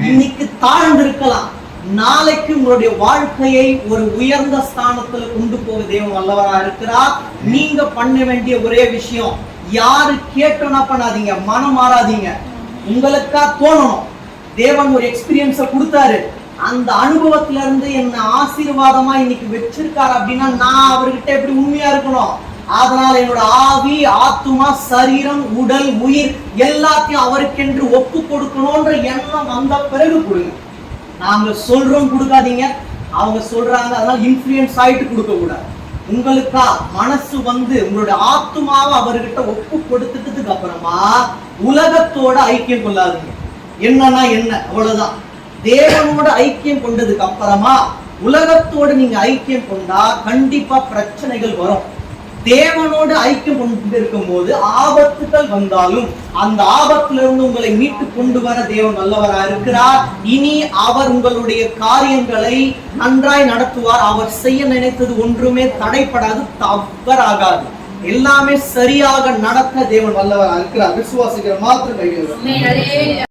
இன்னைக்கு தாழ்ந்திருக்கலாம், நாளைக்கு உங்களுடைய வாழ்க்கையை ஒரு உயர்ந்த ஸ்தானத்துல கொண்டு போக தேவன் வல்லவரா இருக்கிறார். நீங்க பண்ண வேண்டிய ஒரே விஷயம், யாரு கேட்டோன்னா பண்ணாதீங்க, மனம் மாறாதீங்க. உங்களுக்கா தோணணும், தேவன் ஒரு எக்ஸ்பீரியன்ஸ கொடுத்தாரு, அந்த அனுபவத்துல இருந்து என்ன ஆசீர்வாதமா இன்னைக்கு வச்சிருக்காரு அப்படின்னா நான் அவர்கிட்ட எப்படி உண்மையா இருக்கணும். அதனால என்னோட ஆவி, ஆத்துமா, சரீரம், உடல், உயிர் எல்லாத்தையும் அவருக்கென்று ஒப்பு கொடுக்கணும்ன்ற எண்ணம் வந்த பிறகு கொடுங்க. நாங்க சொல்றோம் கொடுக்காதீங்க, அவங்க சொல்றாங்க அதனால இன்ஃப்ளூயன்ஸ் ஆயிட்டு கொடுக்க கூடாது. உங்களுக்கா மனசு வந்து உங்களுடைய ஆத்துமாவை அவர்கிட்ட ஒப்பு கொடுத்துட்டதுக்கு அப்புறமா உலகத்தோட ஐக்கியம் கொள்ளாதீங்க. என்னன்னா என்ன, அவ்வளவுதான். தேவனோட ஐக்கியம் கொண்டதுக்கு அப்புறமா உலகத்தோடு நீங்க ஐக்கியம் கொண்டா கண்டிப்பா பிரச்சனைகள் வரும். தேவனோடு ஐக்கியம் கொண்டு இருக்கும் போது ஆபத்துகள் வந்தாலும் அந்த ஆபத்துல இருந்து உங்களை மீட்டு கொண்டு வர தேவன் வல்லவரா இருக்கிறார். இனி அவர் உங்களுடைய காரியங்களை நன்றாய் நடத்துவார். அவர் செய்ய நினைத்தது ஒன்றுமே தடைப்படாது, தவறாகாது, எல்லாமே சரியாக நடத்த தேவன் வல்லவரா இருக்கிறார். விசுவாசிக்கிற மாத்திரம் கைகள்